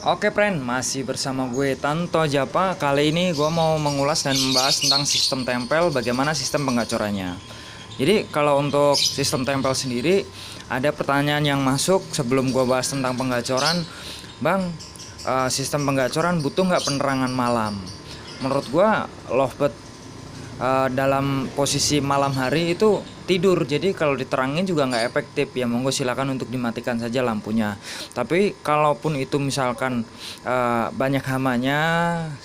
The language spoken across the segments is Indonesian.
Oke friend, masih bersama gue Tanto Japa. Kali ini gue mau mengulas dan membahas tentang sistem tempel, bagaimana sistem penggacorannya. Jadi kalau untuk sistem tempel sendiri, ada pertanyaan yang masuk sebelum gue bahas tentang penggacoran. Bang, sistem penggacoran butuh nggak penerangan malam? Menurut gue, lovebird dalam posisi malam hari itu tidur, jadi kalau diterangin juga nggak efektif. Ya monggo silakan untuk dimatikan saja lampunya. Tapi kalaupun itu misalkan banyak hamanya,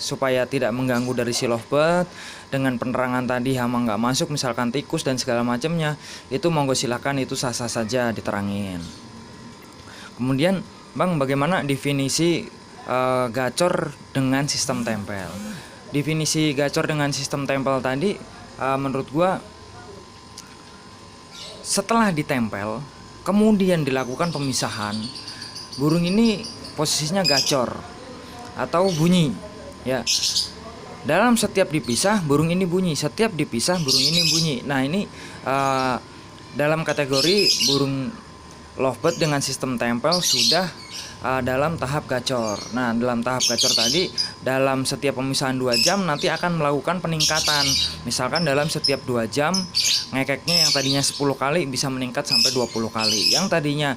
supaya tidak mengganggu dari si lovebird, dengan penerangan tadi hama nggak masuk, misalkan tikus dan segala macamnya, itu monggo silakan, itu sah-sah saja diterangin. Kemudian bang, bagaimana definisi gacor dengan sistem tempel? Definisi gacor dengan sistem tempel tadi, menurut gua, setelah ditempel kemudian dilakukan pemisahan, burung ini posisinya gacor atau bunyi ya. Dalam setiap dipisah burung ini bunyi, setiap dipisah burung ini bunyi. Nah ini dalam kategori burung lovebird dengan sistem tempel sudah dalam tahap gacor. Nah dalam tahap gacor tadi, dalam setiap pemisahan 2 jam nanti akan melakukan peningkatan. Misalkan dalam setiap 2 jam ngekeknya yang tadinya 10 kali bisa meningkat sampai 20 kali. Yang tadinya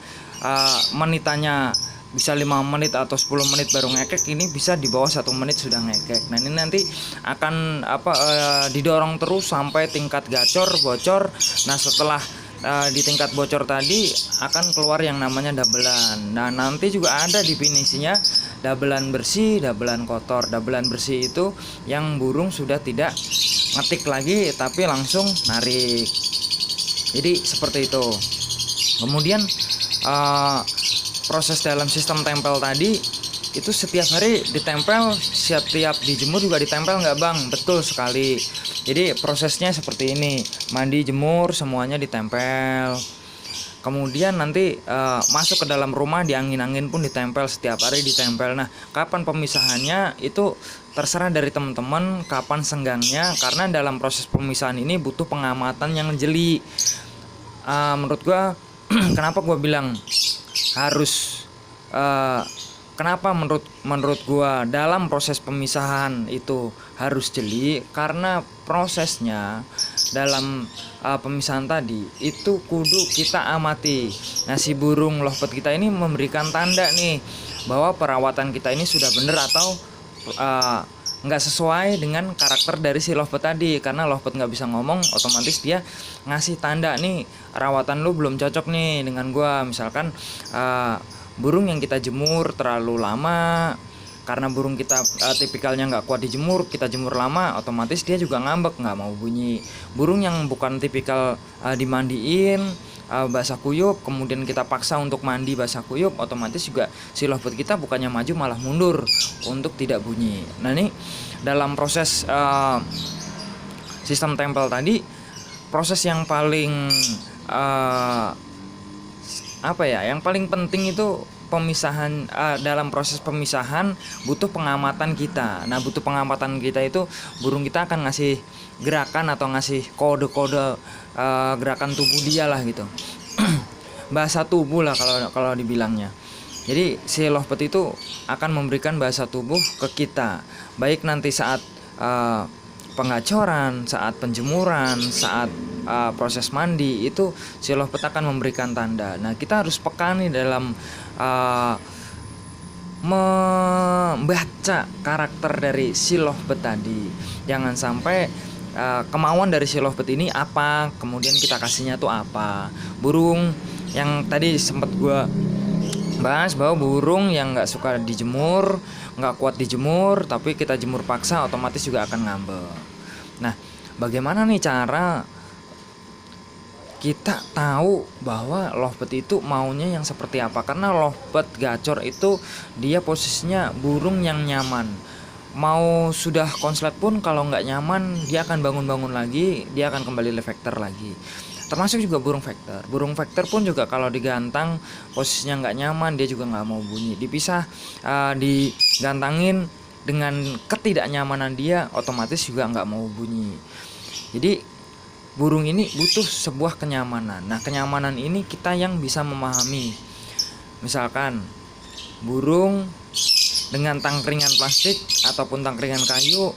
menitannya bisa 5 menit atau 10 menit baru ngekek, ini bisa di bawah 1 menit sudah ngekek. Nah ini nanti akan didorong terus sampai tingkat gacor, bocor. Nah setelah di tingkat bocor tadi akan keluar yang namanya dabelan. Nah nanti juga ada definisinya, dabelan bersih, dabelan kotor. Dabelan bersih itu yang burung sudah tidak ngetik lagi tapi langsung narik. Jadi seperti itu. Kemudian proses dalam sistem tempel tadi itu setiap hari ditempel, setiap dijemur juga ditempel nggak bang? Betul sekali. Jadi prosesnya seperti ini, mandi, jemur, semuanya ditempel. Kemudian nanti masuk ke dalam rumah, di angin-angin pun ditempel, setiap hari ditempel. Nah kapan pemisahannya itu terserah dari teman-teman, kapan senggangnya, karena dalam proses pemisahan ini butuh pengamatan yang jeli. Menurut gua kenapa gua bilang harus kenapa menurut gua dalam proses pemisahan itu harus jeli, karena prosesnya dalam pemisahan tadi itu kudu kita amati. Nah si burung lovebird kita ini memberikan tanda nih bahwa perawatan kita ini sudah benar atau nggak sesuai dengan karakter dari si lovebird tadi. Karena lovebird nggak bisa ngomong, otomatis dia ngasih tanda nih, rawatan lu belum cocok nih dengan gua. Misalkan burung yang kita jemur terlalu lama, karena burung kita tipikalnya nggak kuat dijemur, kita jemur lama, otomatis dia juga ngambek, nggak mau bunyi. Burung yang bukan tipikal dimandiin basah kuyup, kemudian kita paksa untuk mandi basah kuyup, otomatis juga si lovebird kita bukannya maju malah mundur untuk tidak bunyi. Nah ini dalam proses sistem tempel tadi, proses yang paling yang paling penting itu pemisahan. Dalam proses pemisahan butuh pengamatan kita. Nah butuh pengamatan kita itu, burung kita akan ngasih gerakan atau ngasih kode-kode gerakan tubuh dia lah gitu. Bahasa tubuh lah kalau dibilangnya. Jadi si lovebird itu akan memberikan bahasa tubuh ke kita, baik nanti saat pengacoran, saat penjemuran, saat proses mandi, itu si lovebird akan memberikan tanda. Nah kita harus peka nih dalam membaca karakter dari si lovebird tadi. Jangan sampai kemauan dari si lovebird ini apa, kemudian kita kasihnya tuh apa. Burung yang tadi sempat gue bahas, bahwa burung yang nggak suka dijemur, nggak kuat dijemur, tapi kita jemur paksa, otomatis juga akan ngambek. Nah bagaimana nih cara kita tahu bahwa lovebird itu maunya yang seperti apa? Karena lovebird gacor itu dia posisinya burung yang nyaman. Mau sudah konslet pun kalau nggak nyaman, dia akan bangun-bangun lagi, dia akan kembali lefekter lagi. Termasuk juga burung vektor. Burung vektor pun juga kalau digantang posisinya nggak nyaman, dia juga nggak mau bunyi. Dipisah, digantangin dengan ketidaknyamanan dia, otomatis juga nggak mau bunyi. Jadi burung ini butuh sebuah kenyamanan. Nah kenyamanan ini kita yang bisa memahami. Misalkan burung dengan tangkringan plastik ataupun tangkringan kayu,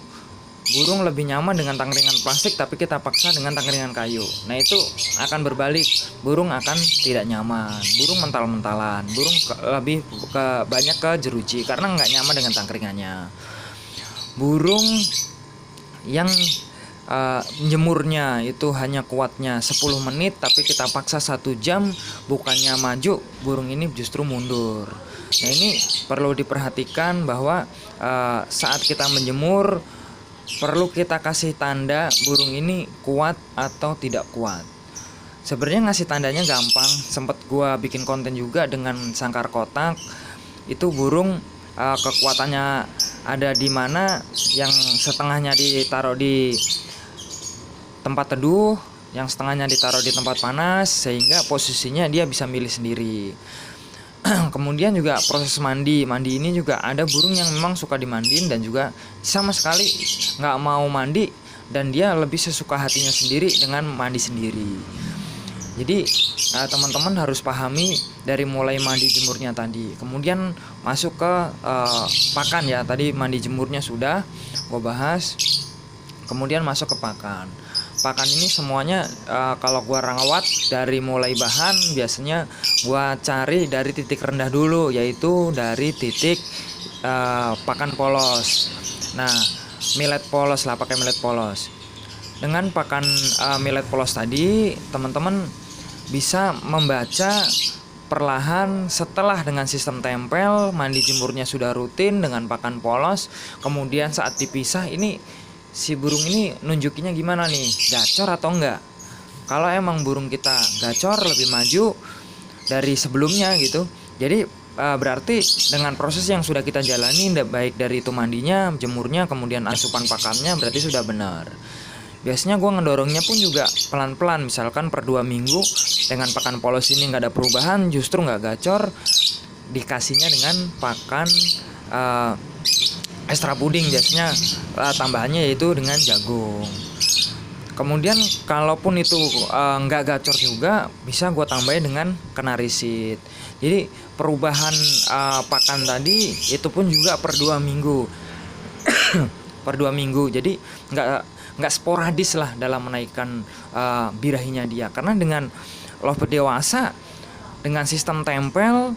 burung lebih nyaman dengan tangkringan plastik tapi kita paksa dengan tangkringan kayu. Nah itu akan berbalik, burung akan tidak nyaman, burung mental-mentalan, burung lebih banyak ke jeruji karena nggak nyaman dengan tangkringannya. Burung yang jemurnya itu hanya kuatnya 10 menit tapi kita paksa 1 jam, bukannya maju, burung ini justru mundur. Nah ini perlu diperhatikan bahwa saat kita menjemur perlu kita kasih tanda burung ini kuat atau tidak kuat. Sebenarnya ngasih tandanya gampang, sempet gua bikin konten juga dengan sangkar kotak. Itu burung kekuatannya ada di mana, yang setengahnya ditaruh di tempat teduh, yang setengahnya ditaruh di tempat panas, sehingga posisinya dia bisa milih sendiri. Kemudian juga proses mandi ini juga ada burung yang memang suka dimandiin dan juga sama sekali nggak mau mandi, dan dia lebih sesuka hatinya sendiri dengan mandi sendiri. Jadi teman-teman harus pahami dari mulai mandi jemurnya tadi, kemudian masuk ke pakan ya. Tadi mandi jemurnya sudah gue bahas, kemudian masuk ke pakan. Pakan ini semuanya kalau gua rawat dari mulai bahan, biasanya gua cari dari titik rendah dulu, yaitu dari titik pakan polos. Nah, millet polos lah, pakai millet polos. Dengan pakan millet polos tadi, teman-teman bisa membaca perlahan setelah dengan sistem tempel, mandi jemurnya sudah rutin dengan pakan polos, kemudian saat dipisah ini si burung ini nunjukinya gimana nih, gacor atau enggak. Kalau emang burung kita gacor, lebih maju dari sebelumnya gitu, jadi berarti dengan proses yang sudah kita jalani, baik dari itu mandinya, jemurnya, kemudian asupan pakannya, berarti sudah benar. Biasanya gue ngedorongnya pun juga pelan-pelan, misalkan per 2 minggu dengan pakan polos ini nggak ada perubahan, justru nggak gacor, dikasihnya dengan pakan extra puding, biasanya tambahannya yaitu dengan jagung. Kemudian kalaupun itu nggak gacor juga, bisa gue tambahin dengan kenarisit. Jadi perubahan pakan tadi itu pun juga per 2 minggu per 2 minggu. Jadi nggak sporadis lah dalam menaikkan birahinya dia, karena dengan lovebird dewasa dengan sistem tempel,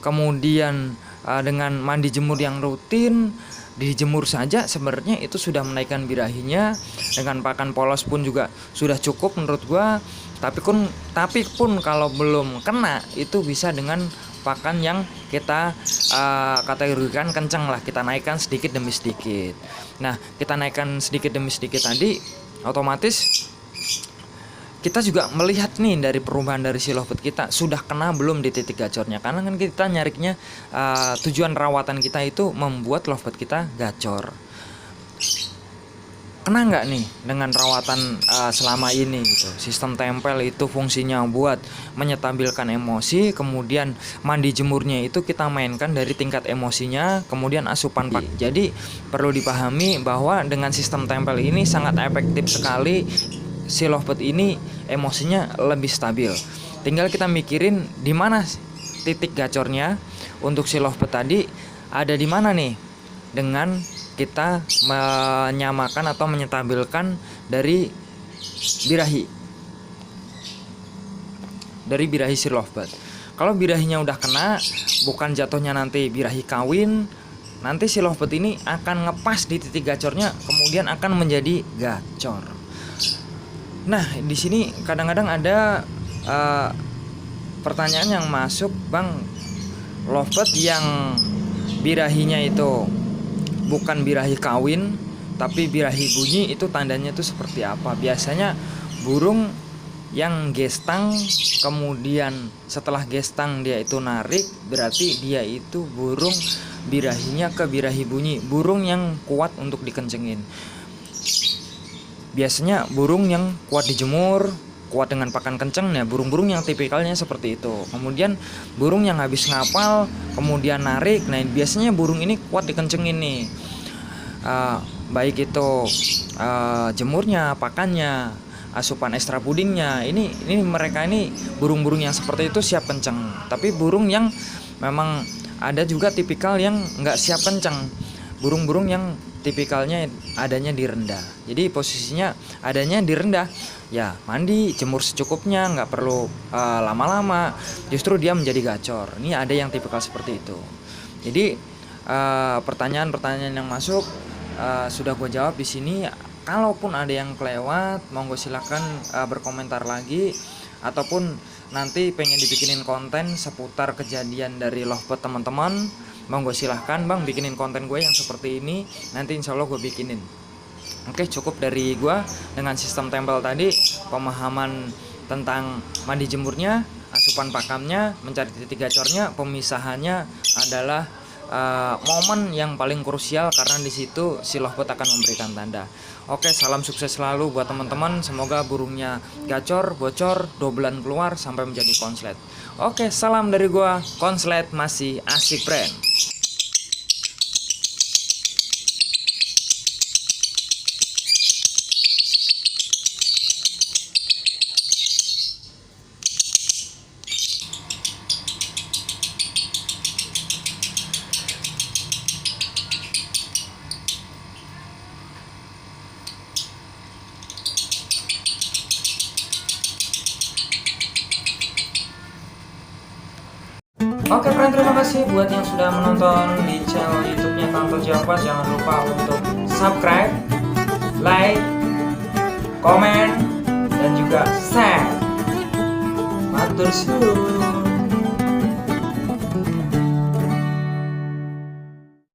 kemudian dengan mandi jemur yang rutin, dijemur saja sebenarnya itu sudah menaikkan birahinya. Dengan pakan polos pun juga sudah cukup menurut gua. Tapi pun kalau belum kena, itu bisa dengan pakan yang kita kategorikan kencang lah, kita naikkan sedikit demi sedikit. Nah, kita naikkan sedikit demi sedikit tadi, otomatis kita juga melihat nih dari perubahan dari si lovebird kita sudah kena belum di titik gacornya. Karena kan kita nyariknya tujuan rawatan kita itu membuat lovebird kita gacor. Kena nggak nih dengan rawatan selama ini gitu. Sistem tempel itu fungsinya buat menyetabilkan emosi, kemudian mandi jemurnya itu kita mainkan dari tingkat emosinya, kemudian asupan pakan. Jadi perlu dipahami bahwa dengan sistem tempel ini sangat efektif sekali. Si lovebird ini emosinya lebih stabil. Tinggal kita mikirin di mana titik gacornya untuk si lovebird tadi, ada di mana nih, dengan kita menyamakan atau menyetabilkan dari birahi si lovebird. Kalau birahinya udah kena, bukan jatuhnya nanti birahi kawin, nanti si lovebird ini akan ngepas di titik gacornya, kemudian akan menjadi gacor. Nah, di sini kadang-kadang ada pertanyaan yang masuk, Bang, lovebird yang birahinya itu bukan birahi kawin tapi birahi bunyi, itu tandanya itu seperti apa? Biasanya burung yang gestang, kemudian setelah gestang dia itu narik, berarti dia itu burung birahinya ke birahi bunyi, burung yang kuat untuk dikencengin. Biasanya burung yang kuat dijemur, kuat dengan pakan kenceng, ya burung-burung yang tipikalnya seperti itu. Kemudian burung yang habis ngapal kemudian narik, nah biasanya burung ini kuat dikencengin nih, baik itu jemurnya, pakannya, asupan extra pudingnya. Ini mereka ini burung-burung yang seperti itu siap kenceng. Tapi burung yang memang ada juga tipikal yang nggak siap kencang, burung-burung yang tipikalnya adanya di rendah. Jadi posisinya adanya di rendah, ya mandi jemur secukupnya, nggak perlu lama-lama, justru dia menjadi gacor. Ini ada yang tipikal seperti itu. Jadi pertanyaan-pertanyaan yang masuk sudah gue jawab di sini. Kalaupun ada yang kelewat, monggo silakan berkomentar lagi, ataupun nanti pengen dibikinin konten seputar kejadian dari lovebird teman-teman, monggo silahkan bang bikinin konten gue yang seperti ini, nanti insya Allah gue bikinin. Oke, cukup dari gue dengan sistem tempel tadi, pemahaman tentang mandi jemurnya, asupan pakamnya, mencari titik gacornya, pemisahannya adalah momen yang paling krusial, karena di situ si lovebird akan memberikan tanda. Oke, salam sukses selalu buat teman-teman. Semoga burungnya gacor, bocor, dobelan keluar sampai menjadi konslet. Oke, salam dari gua. Konslet masih asik, friend. Oke friend, terima kasih buat yang sudah menonton di channel YouTube-nya Tanto Java. Jangan lupa untuk subscribe, like, komen, dan juga share. Matur suwun.